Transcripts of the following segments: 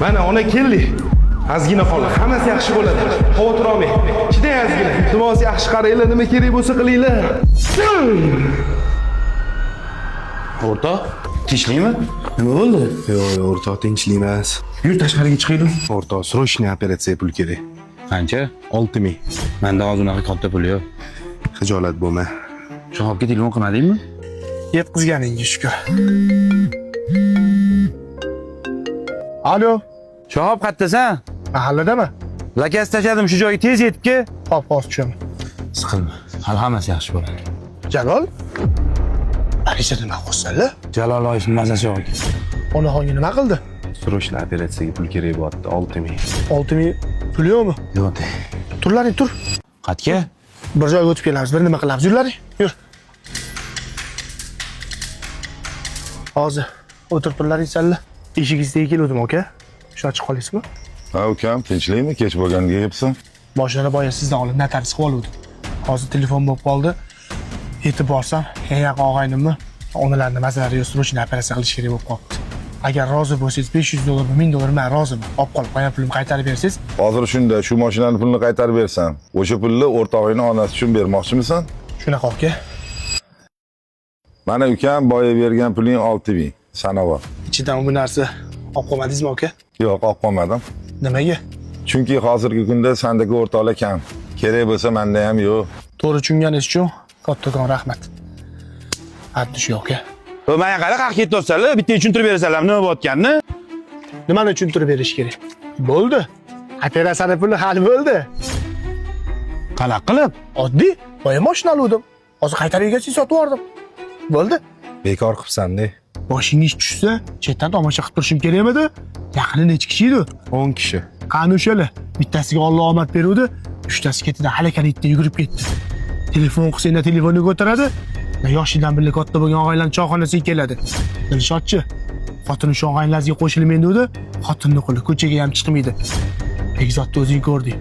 Mana ona keldi. Ozgina qoldi. Hammasi yaxshi bo'ladi. Xavotir olmang. Chidang ozgina. Iltimos yaxshi qaranglar, nima kerak bo'lsa qilinglar. O'rtoq, tinchlikmi? Nima bo'ldi? Yo'q, o'rtoq tinchlik emas. Yur tashqariga chiqaylik. O'rtoq, срочный operatsiya pul kerak. Qancha? 6000. Menda hozir unaqa katta pul yo'q. Xijolat bo'lma. Shahobga telefon qilmadingmi? Yetkazganingga shukr. Alo, Shahob qayerdasan? mahalladami? Lakas tashladim shu joyga tez yetib kel. Hop, hozir tushaman. Siqilma. Hali hammasi yaxshi bo'ladi. Jalol? Arisha nima qilsanlar? Jalol oyisining mazasi yo'q ekan. Onaxonga nima qildi? Срочный operatsiyaga pul kerak bo'lyapti. 6000. 6000 pul yo'qmi? Yo'q. Turlaring, tur. Qayerga? Bir joyga o'tib kelamiz. Bir nima qilamiz. Yurlaring. Yur. Hozir o'tirib turlaring sanlar. Eshigingizga keldim, aka. Shu ochib qolasizmi? Ha ukam, tinchlikmi? Kech bo'lganiga yepsan. Boshini boya sizdan olib notarius qilib oldim. Hozir telefon bo'lib qoldi. Yetib borsam, eng yaqin og'aynimni onalarni masalalari srochniy operatsiya qilish kerak bo'lib qolibdi. Agar rozi bo'lsangiz $500 $1000 men roziman. Olib qolib qo'ygan pulimni qaytarib bersangiz. Hozir shunda shu mashinani pulini qaytarib bersan. O'sha pulni o'rtog'ining onasi uchun bermoqchimisan? Shunaqa aka. Mana ukam boya bergan puling 6000. Sanava. Ichidan bu narsa olib qolmadingizmi aka? Yo'q, olib qolmadim. Nimaga? Chunki hozirgi kunda sendagi o'rtoqlar kam. Kerak bo'lsa menda ham yo'q. To'g'ri tushunganingiz uchun kattakon rahmat. Haddish yo'q aka. Menga qara qaq ketyapsanlar, bitta tushuntirib berasanlar nima bo'layotganini. Nimani tushuntirib berish kerak? Bo'ldi. Operatsiya puli hal bo'ldi. Qanaqa qilib? Oddiy, boya mashina oldim. Hozir qaytarib egasiga sotib yubordim. Bo'ldi. Bekor qilibsan-da. Boshingiz tushsa, chetdan tomosha qilib turishim kerakmidi? Yaqini necha kishi edi? 10 kishi. Qani o'shalar? Bittasiga Alloh omad beruvdi, uchtasi ketidan halakanitda yugurib ketdi. Telefon qilsanglar telefonni ko'taradi. Yoshidan birga katta bo'lgan og'aylarning choyxonasiga keladi. Dilshodchi, xotini shu og'aylarga qo'shilmaydi dedi. Xotinni qo'li ko'chaga ham chiqmaydi. Bekzodni o'zing ko'rding.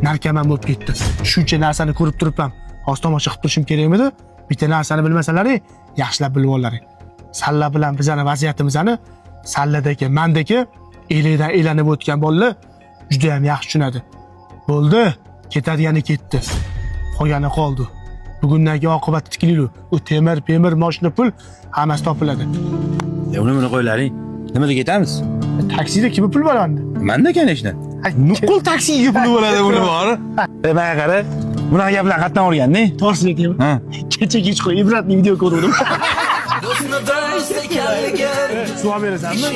Narkoman bo'lib ketdi. Shuncha narsani ko'rib turibman. Hozir tomosha qilib turishim kerakmidi? Bitta narsani bilmasalaring, yaxshilab bilib ollaring. Salla bilan bizning vaziyatimizni salladagi, mandagi elaydan elanib o'tgan bolalar juda ham yaxshi tushunadi. Bo'ldi, ketadigan ketdi. Qolgani qoldi. Bugundagi oqibat tiklilu. U temir, mashina pul hammasi topiladi. Uni qo'ylaring. Nimaga ketamiz? Taksida kim pul beradi? Menda kanashni. Nuqul taksiga pul bo'ladi uni bor. Menga qara. Bunaqa gaplar qayerdan o'rganding? To'g'risini aytaymi? Ha. Kecha kechqurun ibratli video ko'rdim. Do'stni do'st ekanligin Suv berasanmi?